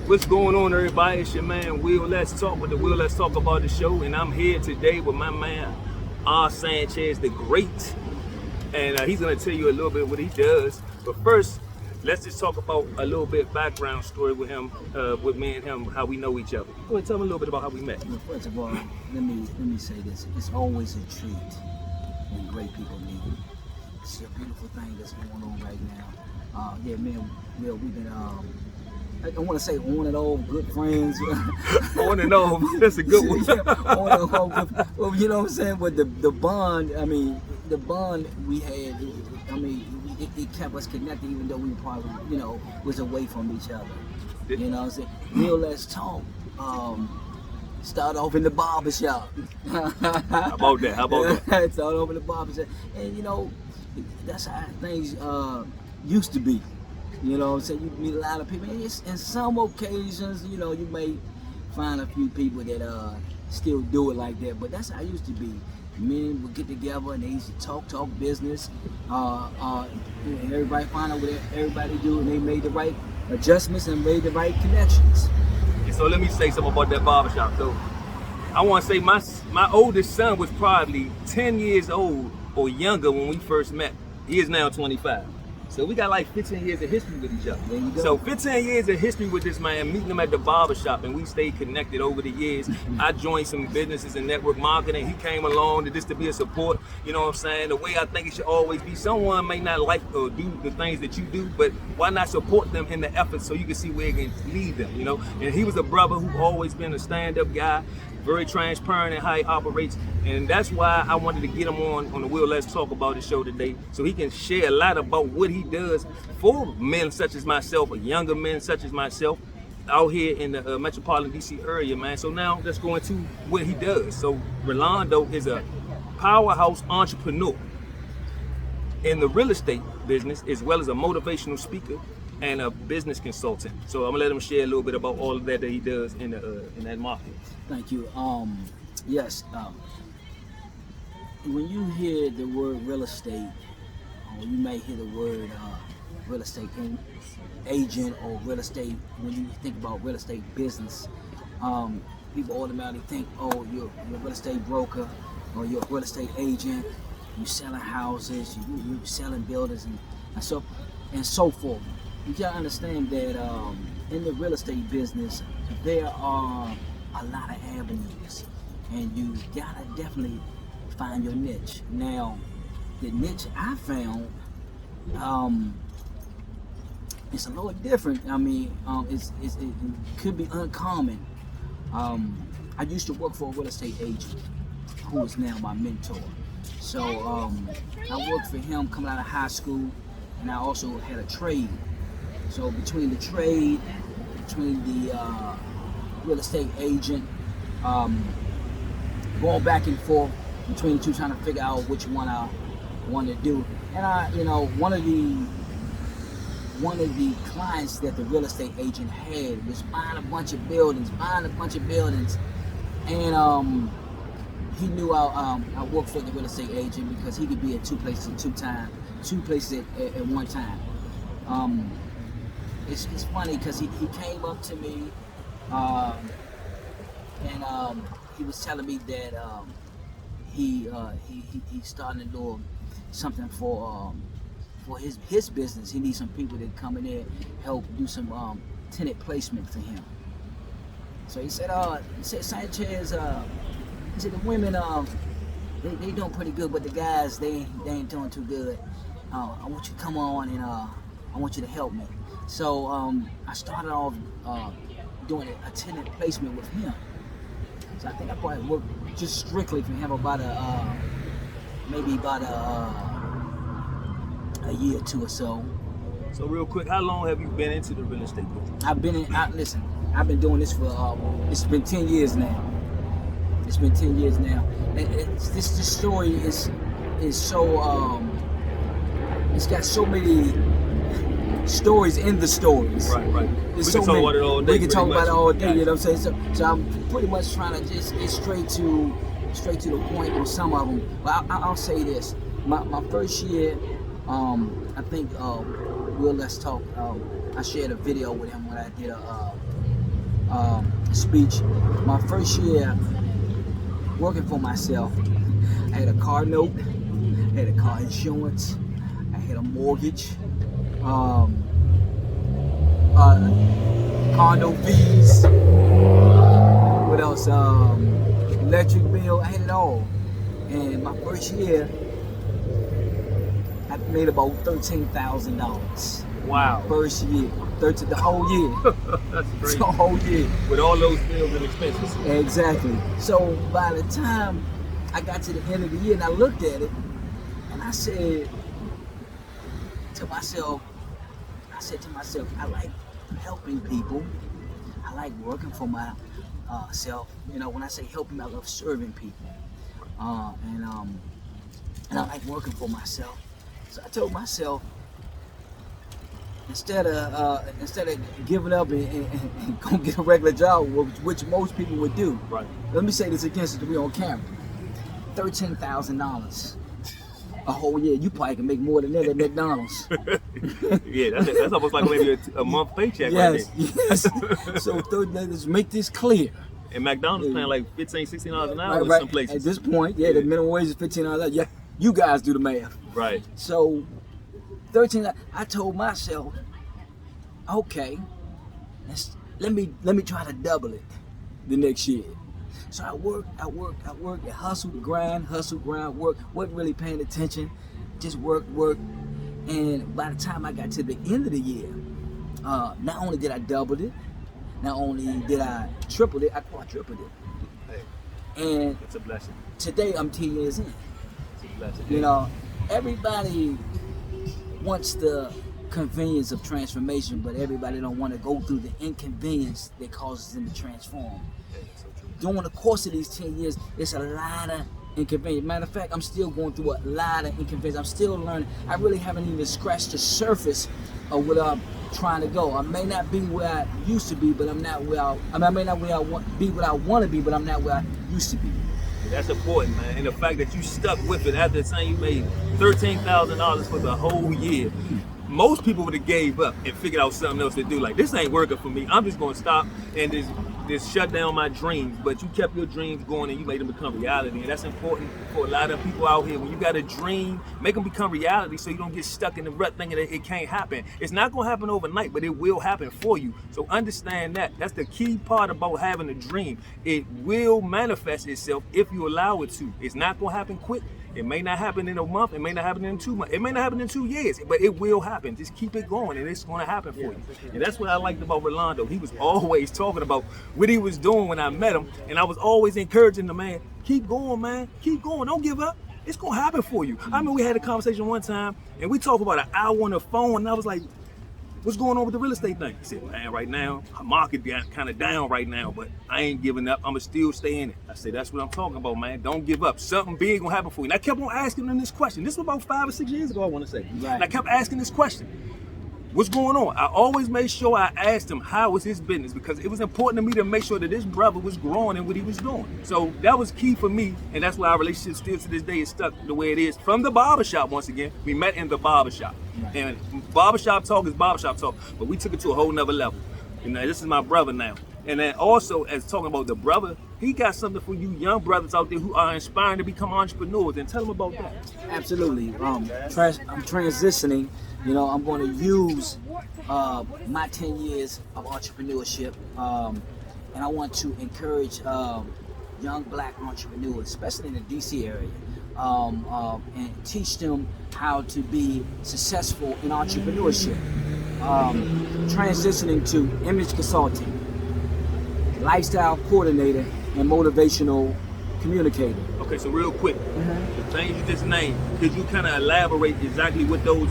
What's going on, everybody? It's your man Will Let's Talk with the Will Let's Talk About the show, and I'm here today with my man Sanchez The Great, and he's gonna tell you a little bit what he does. But first, let's just talk about a little bit background story with him, with me and him, how we know each other. Go ahead, tell me a little bit about how we met. Well, first of all, let me say this: it's always a treat when great people meet. It's a beautiful thing that's going on right now. Yeah, man, Will, we've been I want to say on and off good friends. On and off, that's a good one. Yeah, on and off. Well, you know what I'm saying? But the bond, the bond we had, it kept us connected even though we probably, was away from each other. You know what I'm saying? Real Let's Talk. Start off in the barbershop. How about that? Start off in the barbershop. And, that's how things used to be. You know what I'm saying? You meet a lot of people. And in some occasions, you may find a few people that still do it like that. But that's how it used to be. Men would get together and they used to talk business. Everybody find out what everybody do, and they made the right adjustments and made the right connections. So let me say something about that barbershop. So I want to say my oldest son was probably 10 years old or younger when we first met. He is now 25. So we got like 15 years of history with each other. There you go. So 15 years of history with this man, meeting him at the barbershop, and we stayed connected over the years. I joined some businesses in network marketing. He came along to be a support. You know what I'm saying? The way I think it should always be. Someone may not like or do the things that you do, but why not support them in the effort so you can see where it can lead them, And he was a brother who always been a stand-up guy, very transparent in how he operates, and that's why I wanted to get him on the Will Let's Talk About the show today, so he can share a lot about what he does for men such as myself, or younger men such as myself, out here in the metropolitan DC area, man. So now let's go into what he does. So Rolando is a powerhouse entrepreneur in the real estate business, as well as a motivational speaker and a business consultant. So I'm gonna let him share a little bit about all of that he does in that market. Thank you. Yes. When you hear the word real estate, or you may hear the word real estate agent or real estate. When you think about real estate business, people automatically think, oh, you're a real estate broker or you're a real estate agent. You're selling houses, you're selling buildings, and so forth. You gotta understand that in the real estate business, there are a lot of avenues, and you gotta definitely find your niche. Now, the niche I found, it's a little different. It could be uncommon. I used to work for a real estate agent who is now my mentor. So I worked for him coming out of high school, and I also had a trade. So between the trade, between the real estate agent, going back and forth between the two, trying to figure out which one I want to do. And one of the clients that the real estate agent had was buying a bunch of buildings, and he knew I worked for the real estate agent because he could be at two places at one time. It's funny because he came up to me and he was telling me that he's starting to do something for his business. He needs some people that come in there help do some tenant placement for him. So he said Sanchez, he said the women they doing pretty good, but the guys they ain't doing too good. I want you to come on and I want you to help me. So I started off doing a tenant placement with him. So I think I probably worked just strictly for him about maybe about a year or two or so. So real quick, how long have you been into the real estate business? I've been doing this for it's been 10 years now. It's been 10 years now. And this story is so it's got so many stories in the stories. Right. We can talk about it all day. We can talk about it all day. You know what I'm saying? So I'm pretty much trying to just get straight to the point on some of them. But I'll say this: my first year, I think Will Let's Talk. I shared a video with him when I did speech. My first year working for myself, I had a car note, I had a car insurance, I had a mortgage, condo fees, what else? Electric bill, I had it all. And my first year, I made about $13,000. Wow. First year, the whole year. That's great. The whole year. With all those bills and expenses. Exactly. So by the time I got to the end of the year and I looked at it, and I said to myself, I like helping people. I like working for myself. You know, when I say helping, I love serving people. And I like working for myself. So I told myself, instead of giving up and go get a regular job, which most people would do. Right. Let me say this again since we're on camera. $13,000 a whole year. You probably can make more than that at McDonald's. Yeah, that's almost like maybe a month paycheck. Yes, right there. yes. So let's make this clear. And McDonald's paying like $15, $16 an hour in Right. some places. At this point, the minimum wage is $15. Yeah, you guys do the math. Right. So 13. I told myself, okay, let me try to double it the next year. So I worked, and hustled, grind, work. Wasn't really paying attention, just work. And by the time I got to the end of the year, not only did I double it, not only did I triple it, I quadrupled it. Hey, and it's a blessing. Today I'm 10 years in. It's a blessing. You know, everybody wants the convenience of transformation, but everybody don't want to go through the inconvenience that causes them to transform. During the course of these 10 years, it's a lot of inconvenience. Matter of fact, I'm still going through a lot of inconvenience. I'm still learning. I really haven't even scratched the surface of what I'm trying to go. I may not be where I used to be, but I'm not where I may not be what I want to be, but I'm not where I used to be. That's important, man. And the fact that you stuck with it after the time you made $13,000 for the whole year. Most people would have gave up and figured out something else to do. Like, this ain't working for me. I'm just going to stop and just shut down my dreams. But you kept your dreams going and you made them become reality. And that's important for a lot of people out here. When you got a dream, make them become reality so you don't get stuck in the rut thinking that it can't happen. It's not going to happen overnight, but it will happen for you. So understand that. That's the key part about having a dream. It will manifest itself if you allow it to. It's not going to happen quick. It may not happen in a month. It may not happen in 2 months. It may not happen in 2 years, but it will happen. Just keep it going, and it's going to happen for you. And that's what I liked about Rolando. He was always talking about what he was doing when I met him, and I was always encouraging the man, keep going, man. Keep going. Don't give up. It's going to happen for you. I remember we had a conversation one time, and we talked about an hour on the phone, and I was like, what's going on with the real estate thing? He said, man, right now, our market kind of down right now, but I ain't giving up. I'm going to still stay in it. I said, that's what I'm talking about, man. Don't give up. Something big going to happen for you. And I kept on asking him this question. This was about 5 or 6 years ago, I want to say. Right. And I kept asking this question. What's going on? I always made sure I asked him how was his business, because it was important to me to make sure that this brother was growing in what he was doing. So that was key for me, and that's why our relationship still to this day is stuck the way it is. From the barbershop, once again, we met in the barbershop. Right. And barbershop talk is barbershop talk, but we took it to a whole nother level. You know, this is my brother now. And then also, as talking about the brother, he got something for you young brothers out there who are inspiring to become entrepreneurs. And tell them about that. Absolutely. I'm transitioning. You know, I'm going to use my 10 years of entrepreneurship, and I want to encourage young black entrepreneurs, especially in the DC area, and teach them how to be successful in entrepreneurship. Transitioning to image consulting, lifestyle coordinator, and motivational communicator. Okay, so real quick, the things you just named, could you kind of elaborate exactly what those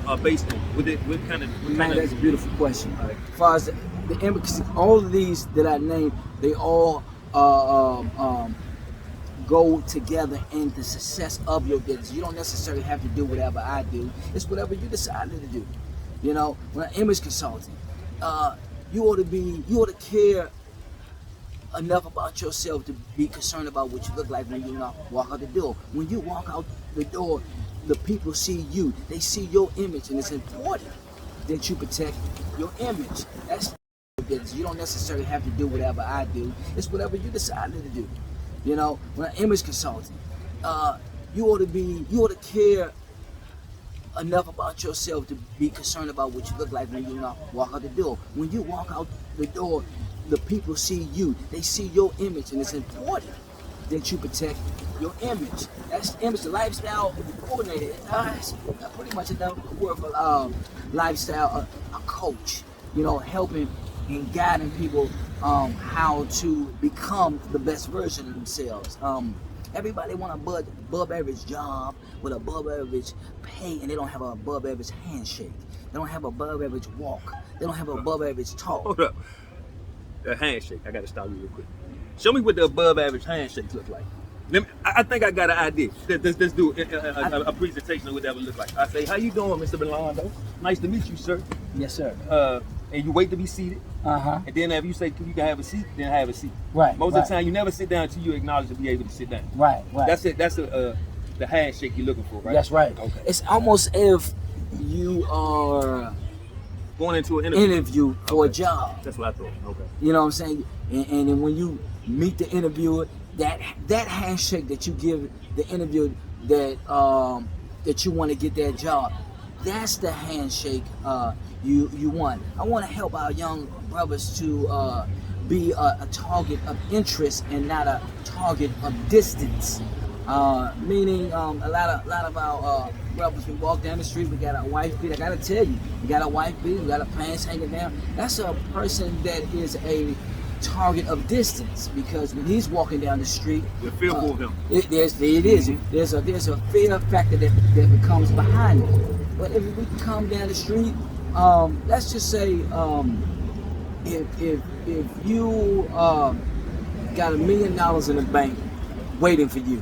are based on? That's a beautiful question. Right. As far as the image, all of these that I named, they all go together in the success of your business. You don't necessarily have to do whatever I do. It's whatever you decided to do. You know, when I'm image consulting, you ought to care enough about yourself to be concerned about what you look like when you walk out the door. When you walk out the door, the people see you. They see your image, and it's important that you protect your image. That's business. You don't necessarily have to do whatever I do. It's whatever you decided to do. You know, when an image consultant, you ought to care enough about yourself to be concerned about what you look like when you walk out the door. When you walk out the door, the people see you. They see your image, and it's important that you protect your image. That's image, the lifestyle coordinator. It's pretty much another word for lifestyle, a coach. You know, helping and guiding people how to become the best version of themselves. Everybody want a above average job with above average pay, and they don't have an above average handshake. They don't have above average walk. They don't have above average talk. Hold up. A handshake. I got to stop you real quick. Show me what the above average handshakes look like. I think I got an idea. Let's do a presentation of what that would look like. I say, how you doing, Mr. Rolando? Nice to meet you, sir. Yes, sir. And you wait to be seated. And then if you say you can have a seat, then have a seat. Right. Most of the time, you never sit down until you acknowledge to be able to sit down. Right. That's it. That's the handshake you're looking for, right? That's right. Okay. It's almost if you are going into an interview for a job. That's what I thought. Okay. You know what I'm saying? And then when you meet the interviewer, that handshake that you give the interviewer that you want to get that job, that's the handshake you want. I want to help our young brothers to be a target of interest and not a target of distance. Meaning a lot of our brothers, we walk down the street, we got our wife beat. I gotta tell you, we got a wife beat, we got our pants hanging down. That's a person that is a target of distance, because when he's walking down the street, you're fearful of him. There's a fear factor that becomes behind it. But if we come down the street, let's just say if you got $1 million in the bank waiting for you,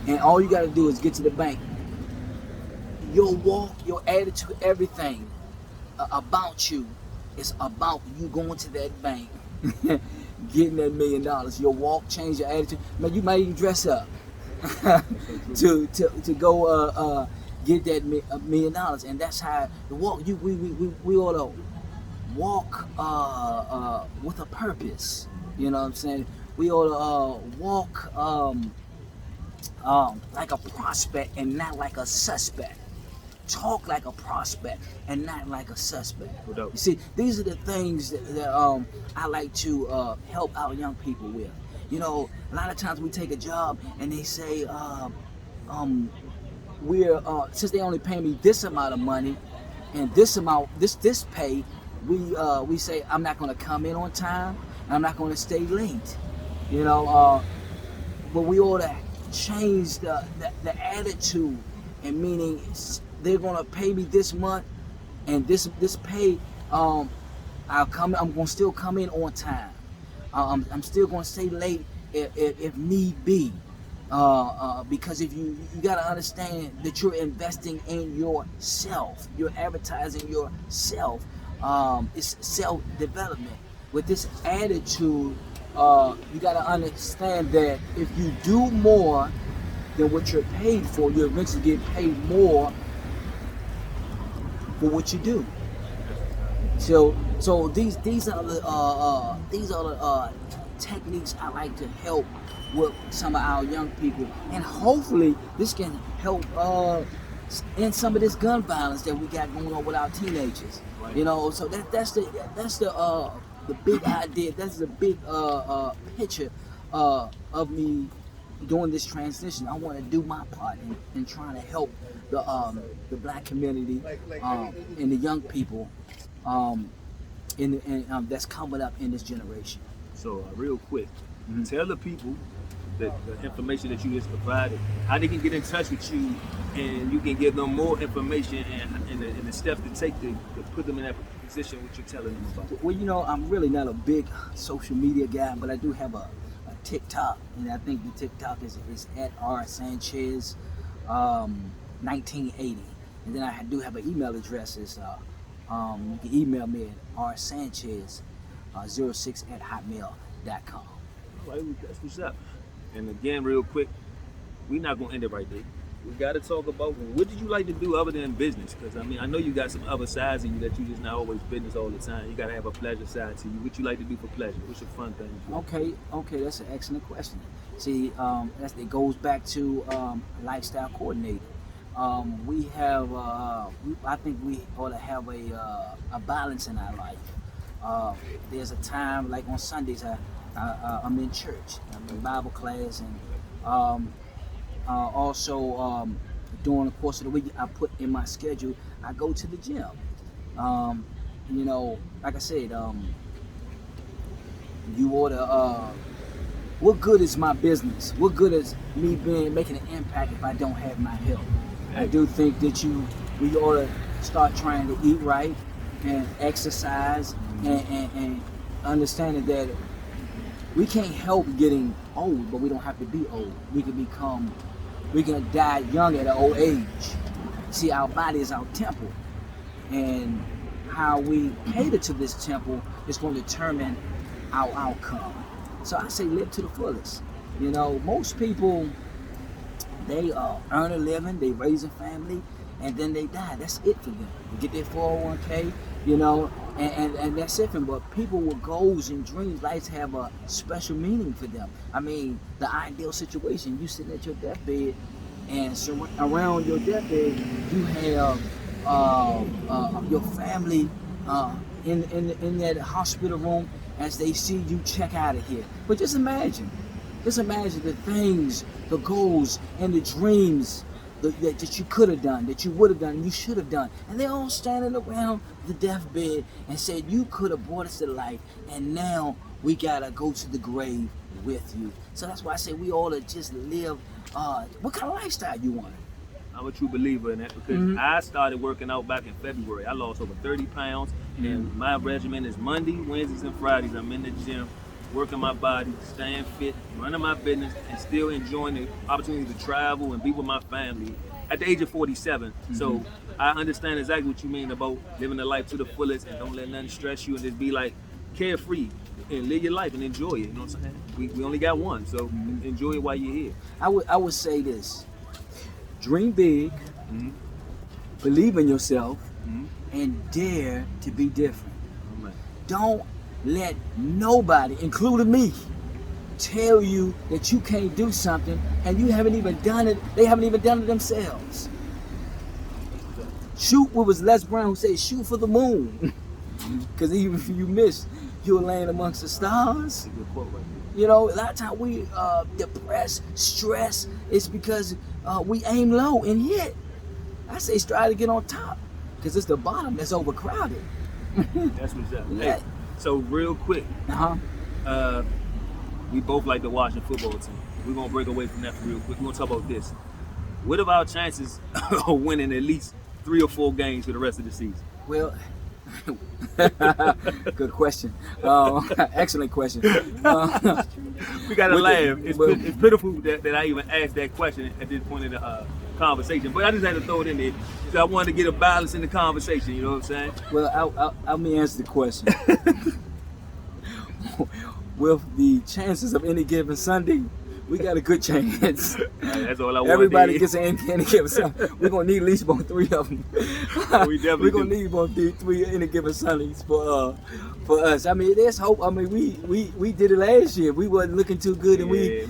and all you got to do is get to the bank, your walk, your attitude, everything about you is about you going to that bank, getting that $1 million. Your walk, change your attitude. Man, you might even dress up to go get that $1 million, and that's how the walk. We ought to walk with a purpose. You know what I'm saying? We ought to walk like a prospect and not like a suspect. Talk like a prospect and not like a suspect. You see, these are the things that I like to help our young people with. You know, a lot of times we take a job and they say, since they only pay me this amount of money and this amount, this pay, we say I'm not going to come in on time and I'm not going to stay late. You know, but we ought to change the attitude, and meaning they're gonna pay me this month, and this pay, I'm gonna still come in on time. I'm still gonna stay late if need be, because if you gotta understand that you're investing in yourself, you're advertising yourself. It's self-development. With this attitude, you got to understand that if you do more than what you're paid for, you eventually get paid more for what you do. So these are the techniques I like to help with some of our young people, and hopefully this can help end some of this gun violence that we got going on with our teenagers. Right. You know, so that's the big idea. That's the big picture of me doing this transition. I want to do my part in trying to help the black community and the young people that's coming up in this generation. So real quick, tell the people that the information that you just provided, how they can get in touch with you, and you can give them more information and the steps to take to put them in that position what you're telling them about. Well, you know, I'm really not a big social media guy, but I do have a TikTok, and I think the TikTok is at Sanchez 1980, and then I do have an email address. Is you can email me at rsanchez06@hotmail.com. All right, that's what's up. And again, real quick, we're not gonna end it right there. we got to talk about what did you like to do other than business? Because I mean, I know you got some other sides of you that you just not always business all the time. You got to have a pleasure side to you. What you like to do for pleasure? What's your fun thing? Okay, that's an excellent question. See, it goes back to lifestyle coordinator. We have, I think we ought to have a balance in our life. There's a time, like on Sundays, I'm in church, I'm in Bible class, and also during the course of the week, I put in my schedule, I go to the gym. Like I said, you ought to, what good is my business? What good is me making an impact if I don't have my health? I do think that we ought to start trying to eat right and exercise and understanding that we can't help getting old, but we don't have to be old. We can die young at an old age. See, our body is our temple, and how we cater to this temple is going to determine our outcome. So I say live to the fullest. Most people, they earn a living, they raise a family, and then they die. That's it for them. They get their 401k, and that's it for them. But people with goals and dreams, life have a special meaning for them. I mean, the ideal situation, you sitting at your deathbed, and around your deathbed, you have your family in that hospital room as they see you check out of here. But just imagine the things, the goals, and the dreams that you could have done, that you would have done, you should have done. And they're all standing around the deathbed and said, you could have brought us to life, and now we gotta go to the grave with you. So that's why I say we ought to just live, what kind of lifestyle you want? I'm a true believer in that because I started working out back in February. I lost over 30 pounds, and my regimen is Monday, Wednesdays, and Fridays. I'm in the gym, working my body, staying fit, running my business, and still enjoying the opportunity to travel and be with my family at the age of 47. So I understand exactly what you mean about living the life to the fullest and don't let nothing stress you and just be like carefree and live your life and enjoy it. You know what I'm saying? We only got one, so enjoy it while you're here. I would say this. Dream big, believe in yourself, and dare to be different. Right. Don't let nobody, including me, tell you that you can't do something and you haven't even done it. They haven't even done it themselves. Shoot, what was Les Brown who said, shoot for the moon. Because even if you miss, you'll land amongst the stars. That's a good quote right there. A lot of times we depressed, stressed, it's because we aim low and hit. I say try to get on top because it's the bottom that's overcrowded. That's what's up. Yeah. Hey, so real quick, we both like the Washington football team. We're going to break away from that real quick. We're going to talk about this. What are our chances of winning at least 3 or 4 games for the rest of the season? Well, good question. Excellent question. We got to laugh. It's pitiful that I even asked that question at this point in the conversation, but I just had to throw it in there because I wanted to get a balance in the conversation. You know what I'm saying? Well, let me answer the question. With the chances of any given Sunday, we got a good chance. That's all I want. Everybody gets any given Sunday. We're gonna need at least about 3 of them. We're gonna need about 3 any given Sundays for us. I mean, there's hope. I mean, we did it last year. We wasn't looking too good, and we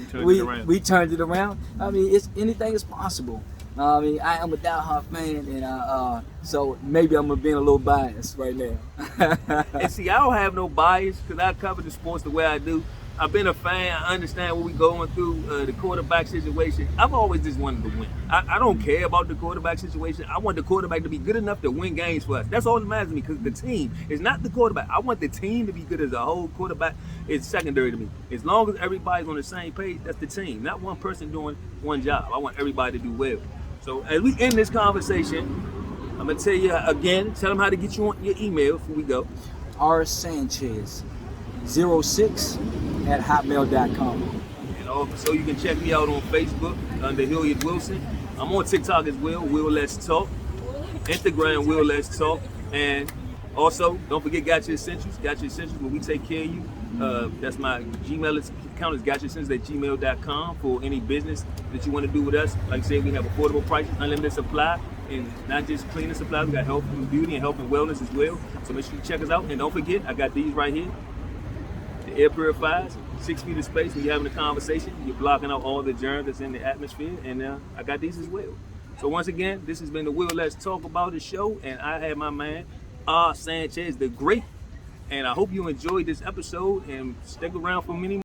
turned it around. I mean, anything is possible. I mean, I am a diehard fan, and so maybe I'm being a little biased right now. And see, I don't have no bias because I cover the sports the way I do. I've been a fan. I understand what we're going through, the quarterback situation. I've always just wanted to win. I don't care about the quarterback situation. I want the quarterback to be good enough to win games for us. That's all that matters to me because the team is not the quarterback. I want the team to be good as a whole. Quarterback is secondary to me. As long as everybody's on the same page, that's the team. Not one person doing one job. I want everybody to do well. So as we end this conversation, I'm going to tell you again, tell them how to get you on your email before we go. Sanchez 06@hotmail.com. And also you can check me out on Facebook under Hilliard Wilson. I'm on TikTok as well, Will Let's Talk. Instagram, Will Let's Talk. And Also, don't forget Got Your Essentials. Got Your Essentials, where we take care of you. That's my Gmail account is gotyouressentials@gmail.com for any business that you want to do with us. Like I said, we have affordable prices, unlimited supply, and not just cleaning supplies. We got health and beauty and health and wellness as well. So make sure you check us out. And don't forget, I got these right here. The air purifiers, 6 feet of space. When you're having a conversation, you're blocking out all the germs that's in the atmosphere. And I got these as well. So once again, this has been the Will Let's Talk About It show. And I have my man, Sanchez The Great. And I hope you enjoyed this episode and stick around for many more.